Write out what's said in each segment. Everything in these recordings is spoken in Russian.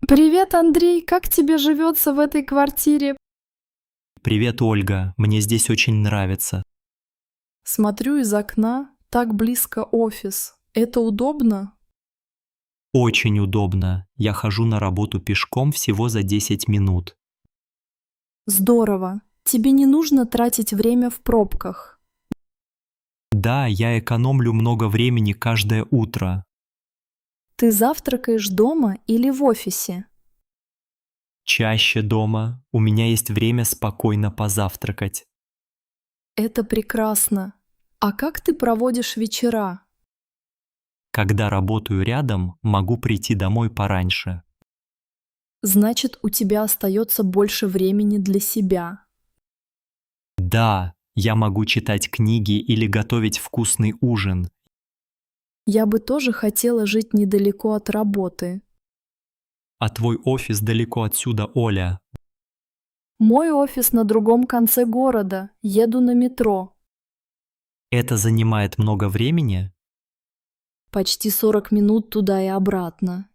Привет, Андрей, как тебе живется в этой квартире? Привет, Ольга. Мне здесь очень нравится. Смотрю из окна, так близко офис. Это удобно? Очень удобно. Я хожу на работу пешком всего за 10 минут. Здорово. Тебе не нужно тратить время в пробках. Да, я экономлю много времени каждое утро. Ты завтракаешь дома или в офисе? Чаще дома. У меня есть время спокойно позавтракать. Это прекрасно. А как ты проводишь вечера? Когда работаю рядом, могу прийти домой пораньше. Значит, у тебя остается больше времени для себя. Да, я могу читать книги или готовить вкусный ужин. Я бы тоже хотела жить недалеко от работы. А твой офис далеко отсюда, Оля. Мой офис на другом конце города. Еду на метро. Это занимает много времени? Почти 40 минут туда и обратно.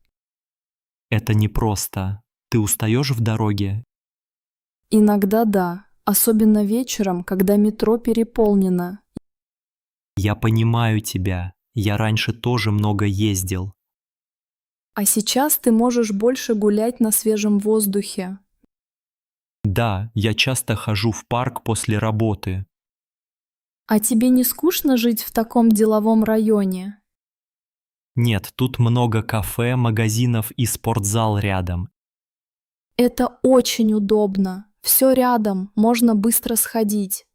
Это непросто. Ты устаешь в дороге? Иногда да, особенно вечером, когда метро переполнено. Я понимаю тебя. Я раньше тоже много ездил. А сейчас ты можешь больше гулять на свежем воздухе. Да, я часто хожу в парк после работы. А тебе не скучно жить в таком деловом районе? Нет, тут много кафе, магазинов и спортзал рядом. Это очень удобно. Все рядом, можно быстро сходить.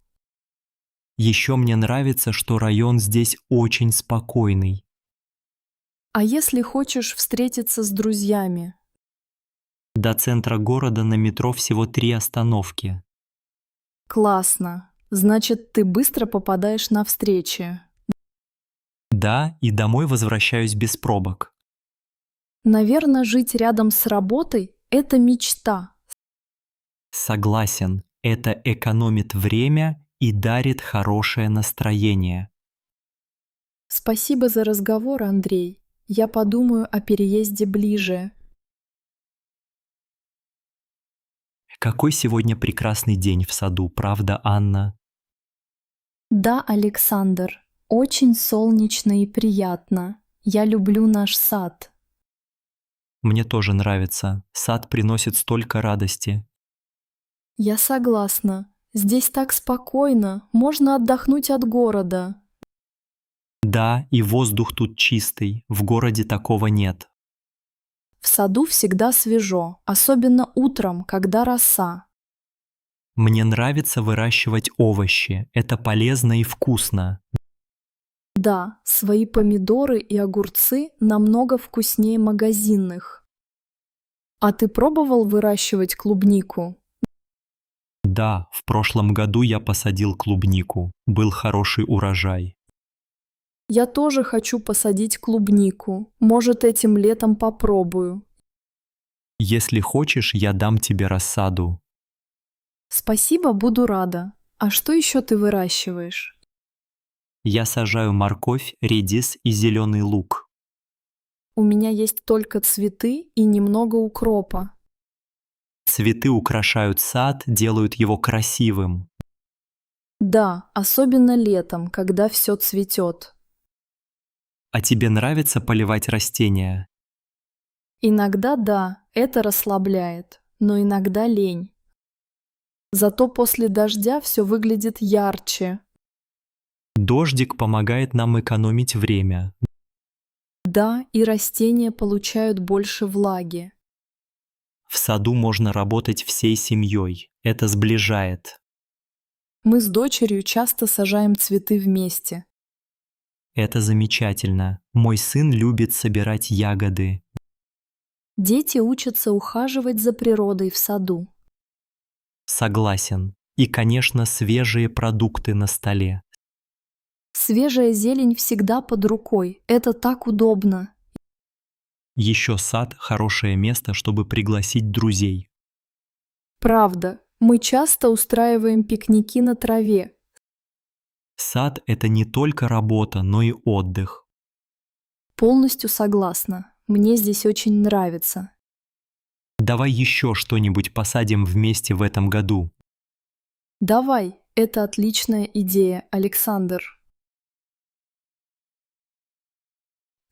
Еще мне нравится, что район здесь очень спокойный. А если хочешь встретиться с друзьями? До центра города на метро всего 3 остановки. Классно. Значит, ты быстро попадаешь на встречи. Да, и домой возвращаюсь без пробок. Наверное, жить рядом с работой– это мечта. Согласен, это экономит время и дарит хорошее настроение. Спасибо за разговор, Андрей. Я подумаю о переезде ближе. Какой сегодня прекрасный день в саду, правда, Анна? Да, Александр, очень солнечно и приятно. Я люблю наш сад. Мне тоже нравится. Сад приносит столько радости. Я согласна. Здесь так спокойно, можно отдохнуть от города. Да, и воздух тут чистый. В городе такого нет. В саду всегда свежо, особенно утром, когда роса. Мне нравится выращивать овощи. Это полезно и вкусно. Да, свои помидоры и огурцы намного вкуснее магазинных. А ты пробовал выращивать клубнику? Да, в прошлом году я посадил клубнику. Был хороший урожай. Я тоже хочу посадить клубнику. Может, этим летом попробую. Если хочешь, я дам тебе рассаду. Спасибо, буду рада. А что еще ты выращиваешь? Я сажаю морковь, редис и зеленый лук. У меня есть только цветы и немного укропа. Цветы украшают сад, делают его красивым. Да, особенно летом, когда все цветет. А тебе нравится поливать растения? Иногда да, это расслабляет, но иногда лень. Зато после дождя все выглядит ярче. Дождик помогает нам экономить время. Да, и растения получают больше влаги. В саду можно работать всей семьей. Это сближает. Мы с дочерью часто сажаем цветы вместе. Это замечательно. Мой сын любит собирать ягоды. Дети учатся ухаживать за природой в саду. Согласен. И, конечно, свежие продукты на столе. Свежая зелень всегда под рукой. Это так удобно. Еще сад– хорошее место, чтобы пригласить друзей. Правда, мы часто устраиваем пикники на траве. Сад– это не только работа, но и отдых. Полностью согласна. Мне здесь очень нравится. Давай еще что-нибудь посадим вместе в этом году. Давай, это отличная идея, Александр.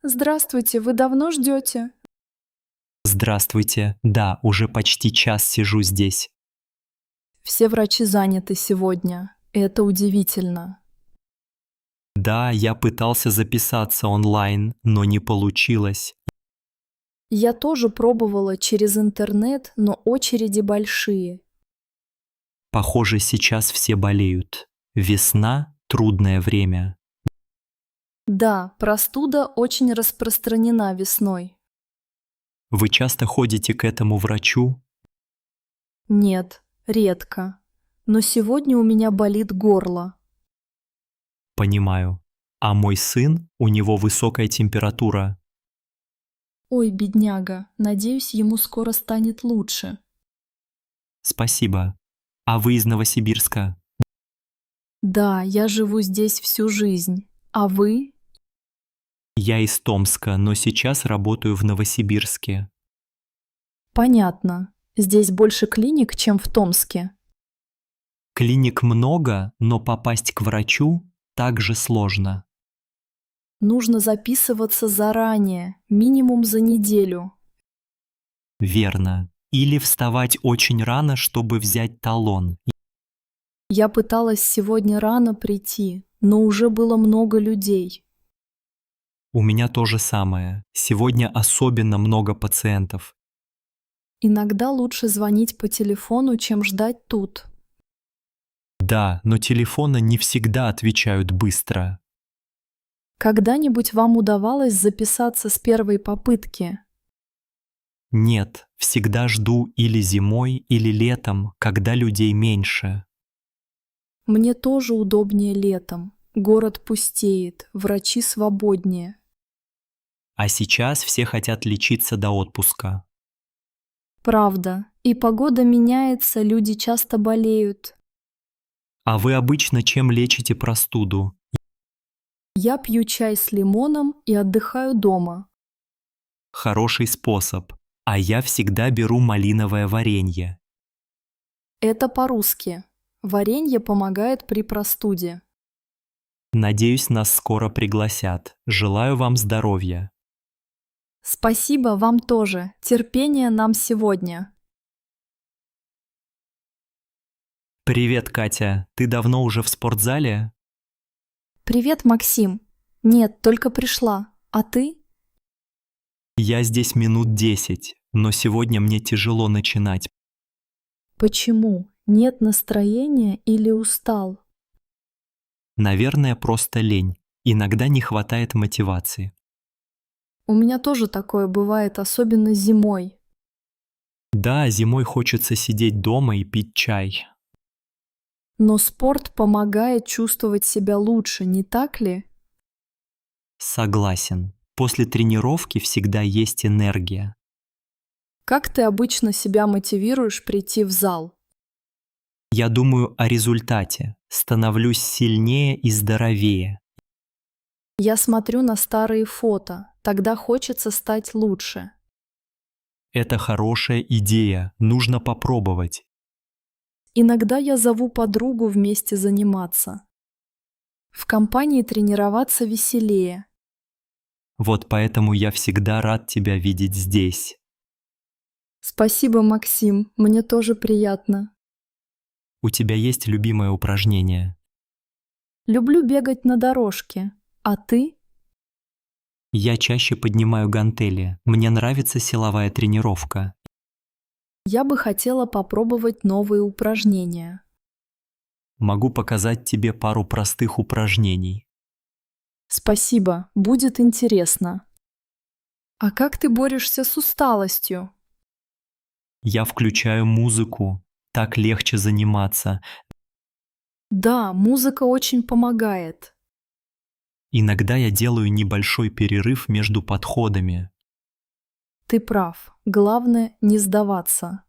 Здравствуйте, вы давно ждете? Здравствуйте. Да, уже почти час сижу здесь. Все врачи заняты сегодня. Это удивительно. Да, я пытался записаться онлайн, но не получилось. Я тоже пробовала через интернет, но очереди большие. Похоже, сейчас все болеют. Весна– трудное время. Да, простуда очень распространена весной. Вы часто ходите к этому врачу? Нет, редко. Но сегодня у меня болит горло. Понимаю. А мой сын, у него высокая температура. Ой, бедняга, надеюсь, ему скоро станет лучше. Спасибо. А вы из Новосибирска? Да, я живу здесь всю жизнь. А вы? Я из Томска, но сейчас работаю в Новосибирске. Понятно. Здесь больше клиник, чем в Томске. Клиник много, но попасть к врачу также сложно. Нужно записываться заранее, минимум за неделю. Верно. Или вставать очень рано, чтобы взять талон. Я пыталась сегодня рано прийти, но уже было много людей. У меня то же самое. Сегодня особенно много пациентов. Иногда лучше звонить по телефону, чем ждать тут. Да, но телефоны не всегда отвечают быстро. Когда-нибудь вам удавалось записаться с первой попытки? Нет, всегда жду или зимой, или летом, когда людей меньше. Мне тоже удобнее летом. Город пустеет, врачи свободнее. А сейчас все хотят лечиться до отпуска. Правда. И погода меняется, люди часто болеют. А вы обычно чем лечите простуду? Я пью чай с лимоном и отдыхаю дома. Хороший способ. А я всегда беру малиновое варенье. Это по-русски. Варенье помогает при простуде. Надеюсь, нас скоро пригласят. Желаю вам здоровья. Спасибо вам тоже. Терпения нам сегодня. Привет, Катя. Ты давно уже в спортзале? Привет, Максим. Нет, только пришла. А ты? Я здесь минут 10, но сегодня мне тяжело начинать. Почему? Нет настроения или устал? Наверное, просто лень. Иногда не хватает мотивации. У меня тоже такое бывает, особенно зимой. Да, зимой хочется сидеть дома и пить чай. Но спорт помогает чувствовать себя лучше, не так ли? Согласен. После тренировки всегда есть энергия. Как ты обычно себя мотивируешь прийти в зал? Я думаю о результате. Становлюсь сильнее и здоровее. Я смотрю на старые фото, тогда хочется стать лучше. Это хорошая идея, нужно попробовать. Иногда я зову подругу вместе заниматься. В компании тренироваться веселее. Вот поэтому я всегда рад тебя видеть здесь. Спасибо, Максим, мне тоже приятно. У тебя есть любимое упражнение? Люблю бегать на дорожке. А ты? Я чаще поднимаю гантели. Мне нравится силовая тренировка. Я бы хотела попробовать новые упражнения. Могу показать тебе пару простых упражнений. Спасибо, будет интересно. А как ты борешься с усталостью? Я включаю музыку. Так легче заниматься. Да, музыка очень помогает. Иногда я делаю небольшой перерыв между подходами. Ты прав. Главное не сдаваться.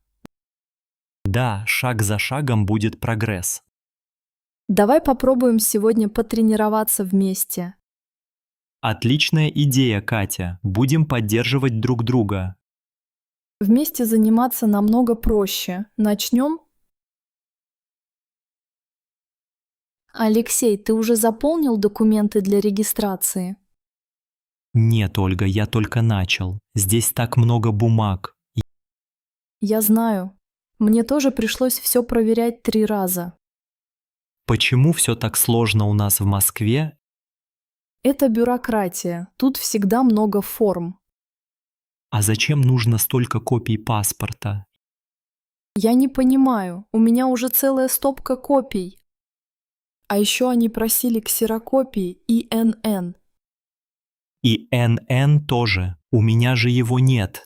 Да, шаг за шагом будет прогресс. Давай попробуем сегодня потренироваться вместе. Отличная идея, Катя. Будем поддерживать друг друга. Вместе заниматься намного проще. Начнем? Алексей, ты уже заполнил документы для регистрации? Нет, Ольга, я только начал. Здесь так много бумаг. Я знаю. Мне тоже пришлось все проверять 3 раза. Почему все так сложно у нас в Москве? Это бюрократия. Тут всегда много форм. А зачем нужно столько копий паспорта? Я не понимаю. У меня уже целая стопка копий. А еще они просили ксерокопии ИНН. И НН тоже. У меня же его нет.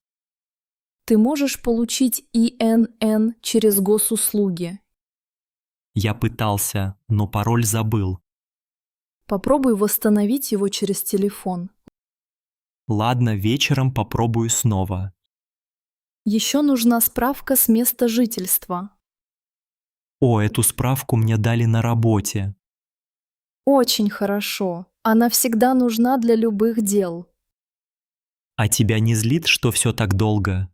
Ты можешь получить ИНН через госуслуги. Я пытался, но пароль забыл. Попробуй восстановить его через телефон. Ладно, вечером попробую снова. Еще нужна справка с места жительства. О, эту справку мне дали на работе. Очень хорошо. Она всегда нужна для любых дел. А тебя не злит, что все так долго?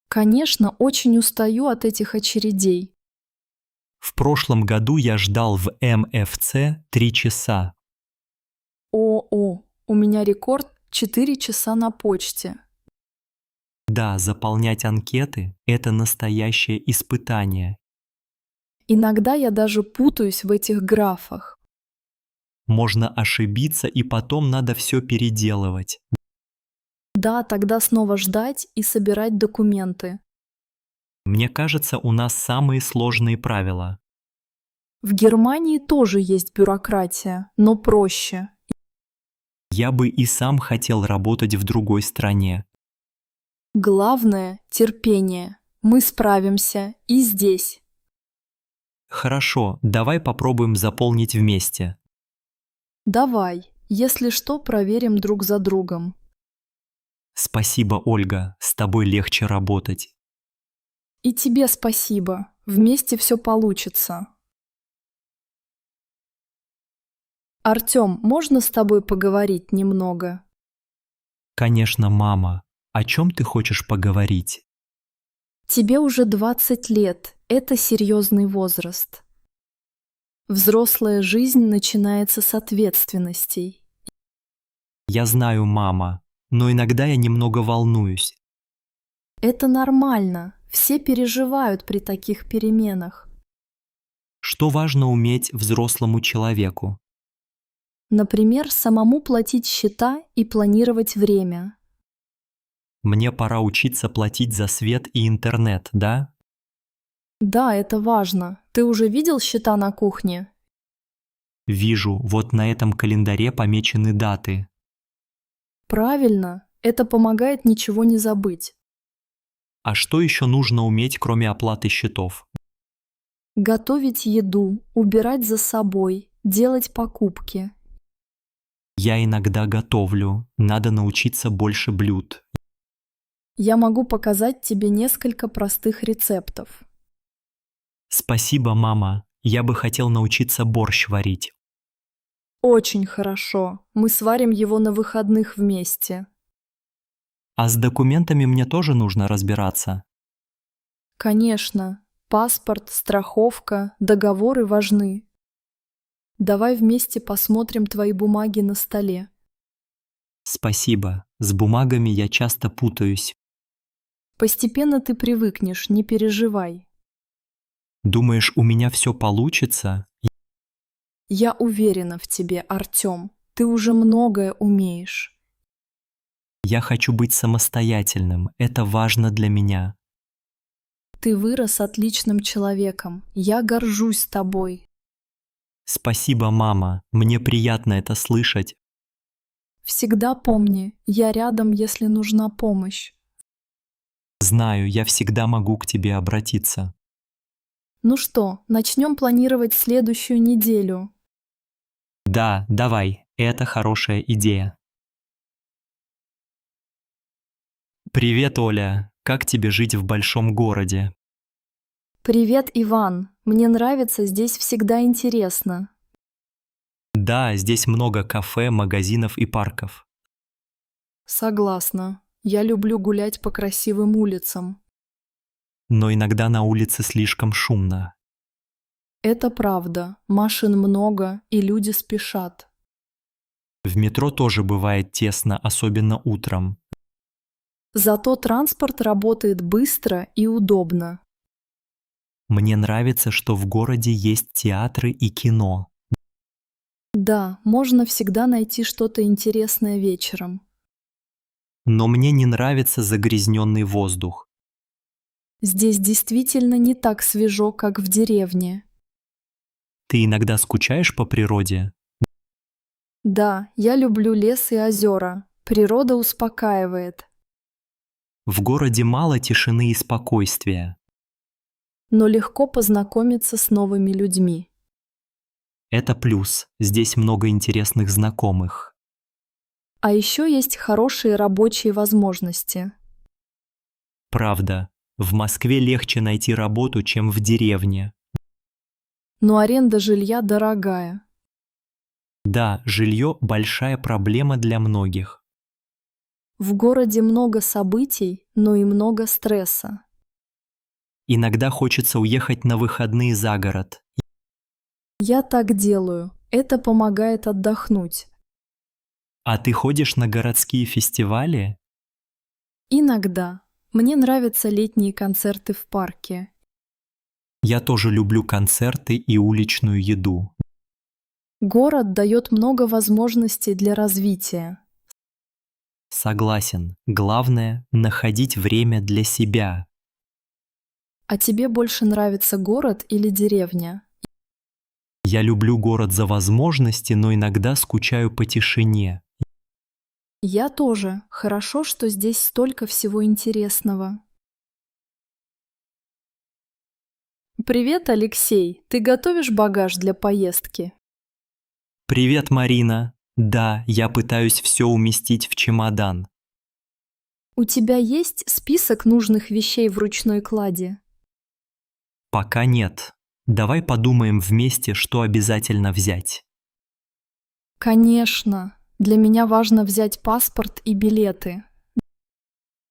Конечно, очень устаю от этих очередей. В прошлом году я ждал в МФЦ 3 часа. О, у меня рекорд 4 часа на почте. Да, заполнять анкеты – это настоящее испытание. Иногда я даже путаюсь в этих графах. Можно ошибиться, и потом надо все переделывать. Да, тогда снова ждать и собирать документы. Мне кажется, у нас самые сложные правила. В Германии тоже есть бюрократия, но проще. Я бы и сам хотел работать в другой стране. Главное – терпение. Мы справимся и здесь. Хорошо, давай попробуем заполнить вместе. Давай, если что, проверим друг за другом. Спасибо, Ольга, с тобой легче работать. И тебе спасибо. Вместе все получится. Артём, можно с тобой поговорить немного? Конечно, мама. О чем ты хочешь поговорить? Тебе уже 20 лет. Это серьезный возраст. Взрослая жизнь начинается с ответственностей. Я знаю, мама, но иногда я немного волнуюсь. Это нормально. Все переживают при таких переменах. Что важно уметь взрослому человеку? Например, самому платить счета и планировать время. Мне пора учиться платить за свет и интернет, да? Да, это важно. Ты уже видел счета на кухне? Вижу, вот на этом календаре помечены даты. Правильно. Это помогает ничего не забыть. А что еще нужно уметь, кроме оплаты счетов? Готовить еду, убирать за собой, делать покупки. Я иногда готовлю, надо научиться больше блюд. Я могу показать тебе несколько простых рецептов. Спасибо, мама. Я бы хотел научиться борщ варить. Очень хорошо. Мы сварим его на выходных вместе. А с документами мне тоже нужно разбираться. Конечно, паспорт, страховка, договоры важны. Давай вместе посмотрим твои бумаги на столе. Спасибо. С бумагами я часто путаюсь. Постепенно ты привыкнешь, не переживай. Думаешь, у меня все получится? Я уверена в тебе, Артём. Ты уже многое умеешь. Я хочу быть самостоятельным. Это важно для меня. Ты вырос отличным человеком. Я горжусь тобой. Спасибо, мама. Мне приятно это слышать. Всегда помни, я рядом, если нужна помощь. Знаю, я всегда могу к тебе обратиться. Ну что, начнем планировать следующую неделю. Да, давай. Это хорошая идея. Привет, Оля. Как тебе жить в большом городе? Привет, Иван. Мне нравится, здесь всегда интересно. Да, здесь много кафе, магазинов и парков. Согласна. Я люблю гулять по красивым улицам. Но иногда на улице слишком шумно. Это правда. Машин много, и люди спешат. В метро тоже бывает тесно, особенно утром. Зато транспорт работает быстро и удобно. Мне нравится, что в городе есть театры и кино. Да, можно всегда найти что-то интересное вечером. Но мне не нравится загрязненный воздух. Здесь действительно не так свежо, как в деревне. Ты иногда скучаешь по природе? Да, я люблю лес и озера. Природа успокаивает. В городе мало тишины и спокойствия. Но легко познакомиться с новыми людьми. Это плюс. Здесь много интересных знакомых. А еще есть хорошие рабочие возможности. Правда, в Москве легче найти работу, чем в деревне. Но аренда жилья дорогая. Да, жилье – большая проблема для многих. В городе много событий, но и много стресса. Иногда хочется уехать на выходные за город. Я так делаю. Это помогает отдохнуть. А ты ходишь на городские фестивали? Иногда. Мне нравятся летние концерты в парке. Я тоже люблю концерты и уличную еду. Город дает много возможностей для развития. Согласен. Главное – находить время для себя. А тебе больше нравится город или деревня? Я люблю город за возможности, но иногда скучаю по тишине. Я тоже. Хорошо, что здесь столько всего интересного. Привет, Алексей. Ты готовишь багаж для поездки? Привет, Марина. Да, я пытаюсь все уместить в чемодан. У тебя есть список нужных вещей в ручной кладе? Пока нет. Давай подумаем вместе, что обязательно взять. Конечно. Для меня важно взять паспорт и билеты.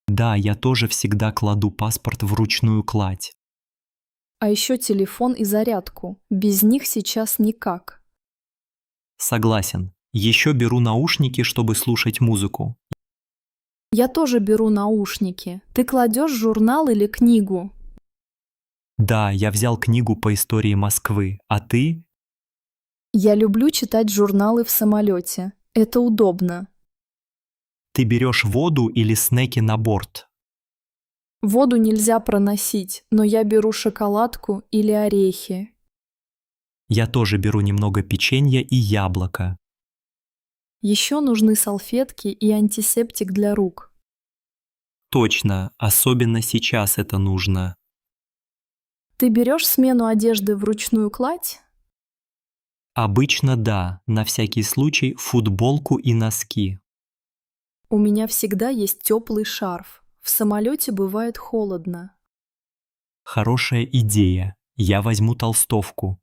Да, я тоже всегда кладу паспорт в ручную кладь. А еще телефон и зарядку. Без них сейчас никак. Согласен. Еще беру наушники, чтобы слушать музыку. Я тоже беру наушники. Ты кладешь журнал или книгу? Да, я взял книгу по истории Москвы. А ты? Я люблю читать журналы в самолете. Это удобно. Ты берешь воду или снеки на борт? Воду нельзя проносить, но я беру шоколадку или орехи. Я тоже беру немного печенья и яблоко. Еще нужны салфетки и антисептик для рук. Точно, особенно сейчас это нужно. Ты берешь смену одежды в ручную кладь? Обычно да, на всякий случай футболку и носки. У меня всегда есть теплый шарф. В самолете бывает холодно. Хорошая идея. Я возьму толстовку.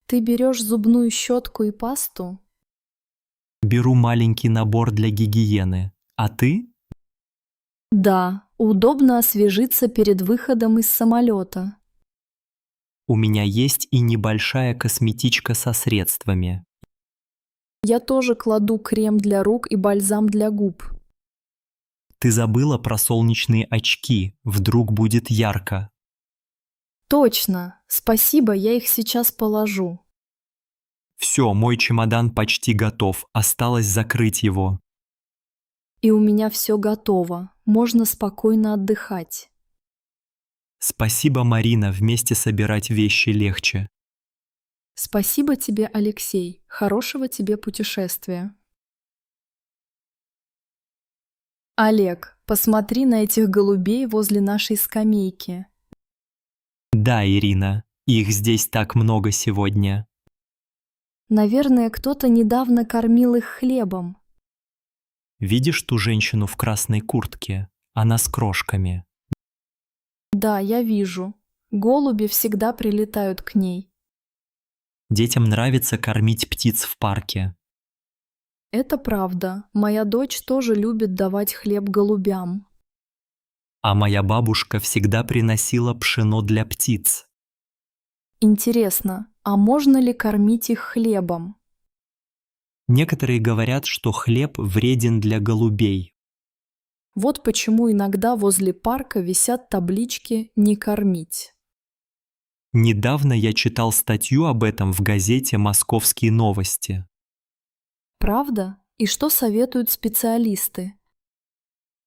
Ты берешь зубную щетку и пасту? Беру маленький набор для гигиены. А ты? Да, удобно освежиться перед выходом из самолета. У меня есть и небольшая косметичка со средствами. Я тоже кладу крем для рук и бальзам для губ. Ты забыла про солнечные очки. Вдруг будет ярко. Точно. Спасибо, я их сейчас положу. Все, мой чемодан почти готов. Осталось закрыть его. И у меня все готово. Можно спокойно отдыхать. Спасибо, Марина, вместе собирать вещи легче. Спасибо тебе, Алексей. Хорошего тебе путешествия. Олег, посмотри на этих голубей возле нашей скамейки. Да, Ирина, их здесь так много сегодня. Наверное, кто-то недавно кормил их хлебом. Видишь ту женщину в красной куртке? Она с крошками. Да, я вижу. Голуби всегда прилетают к ней. Детям нравится кормить птиц в парке. Это правда. Моя дочь тоже любит давать хлеб голубям. А моя бабушка всегда приносила пшено для птиц. Интересно, а можно ли кормить их хлебом? Некоторые говорят, что хлеб вреден для голубей. Вот почему иногда возле парка висят таблички «Не кормить». Недавно я читал статью об этом в газете «Московские новости». Правда? И что советуют специалисты?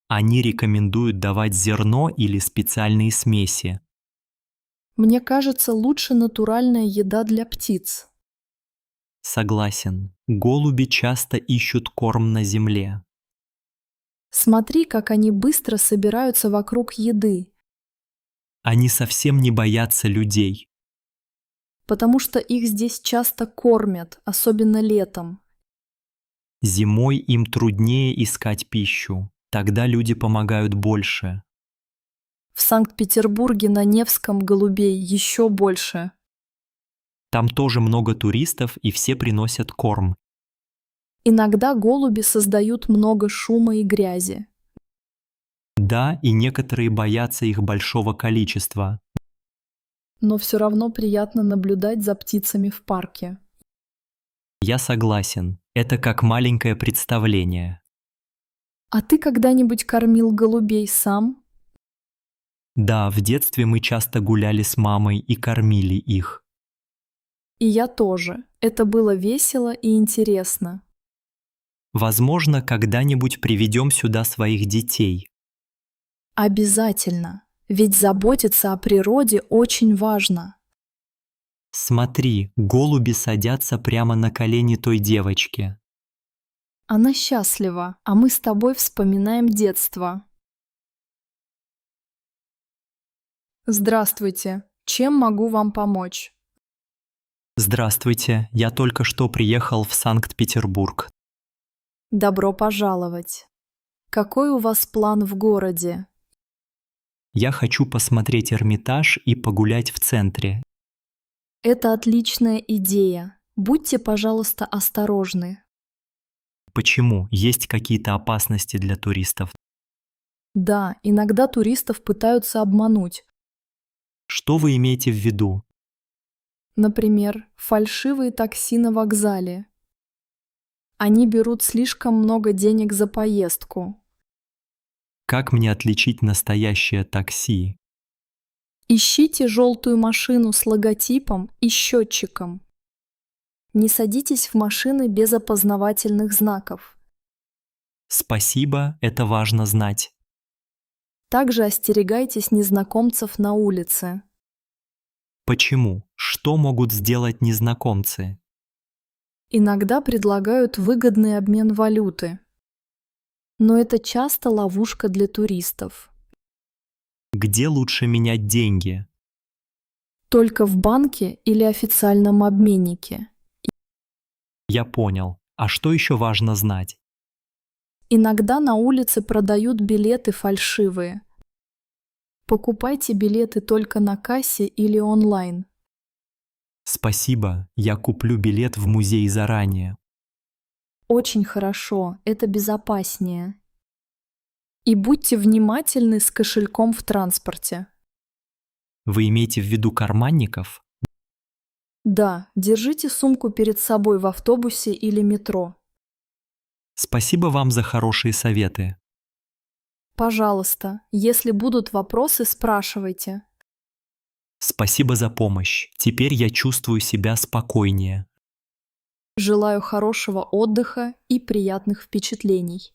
Они рекомендуют давать зерно или специальные смеси. Мне кажется, лучше натуральная еда для птиц. Согласен, голуби часто ищут корм на земле. Смотри, как они быстро собираются вокруг еды, Они совсем не боятся людей. потому что их здесь часто кормят, особенно летом. Зимой им труднее искать пищу, тогда люди помогают больше. В Санкт-Петербурге на Невском голубей еще больше. Там тоже много туристов, и все приносят корм. Иногда голуби создают много шума и грязи. Да, и некоторые боятся их большого количества. Но все равно приятно наблюдать за птицами в парке. Я согласен, это как маленькое представление. А ты когда-нибудь кормил голубей сам? Да, в детстве мы часто гуляли с мамой и кормили их. И я тоже. Это было весело и интересно. Возможно, когда-нибудь приведем сюда своих детей. Обязательно. Ведь заботиться о природе очень важно. Смотри, голуби садятся прямо на колени той девочки. Она счастлива, а мы с тобой вспоминаем детство. Здравствуйте. Чем могу вам помочь? Здравствуйте, я только что приехал в Санкт-Петербург. Добро пожаловать. Какой у вас план в городе? Я хочу посмотреть Эрмитаж и погулять в центре. Это отличная идея. Будьте, пожалуйста, осторожны. Почему? Есть какие-то опасности для туристов? Да, иногда туристов пытаются обмануть. Что вы имеете в виду? Например, фальшивые такси на вокзале. Они берут слишком много денег за поездку. Как мне отличить настоящее такси? Ищите желтую машину с логотипом и счетчиком. Не садитесь в машины без опознавательных знаков. Спасибо, это важно знать. Также остерегайтесь незнакомцев на улице. Почему? Что могут сделать незнакомцы? Иногда предлагают выгодный обмен валюты. Но это часто ловушка для туристов. Где лучше менять деньги? Только в банке или официальном обменнике. Я понял. А что еще важно знать? Иногда на улице продают билеты фальшивые. Покупайте билеты только на кассе или онлайн. Спасибо, я куплю билет в музей заранее. Очень хорошо, это безопаснее. И будьте внимательны с кошельком в транспорте. Вы имеете в виду карманников? Да, держите сумку перед собой в автобусе или метро. Спасибо вам за хорошие советы. Пожалуйста, если будут вопросы, спрашивайте. Спасибо за помощь. Теперь я чувствую себя спокойнее. Желаю хорошего отдыха и приятных впечатлений.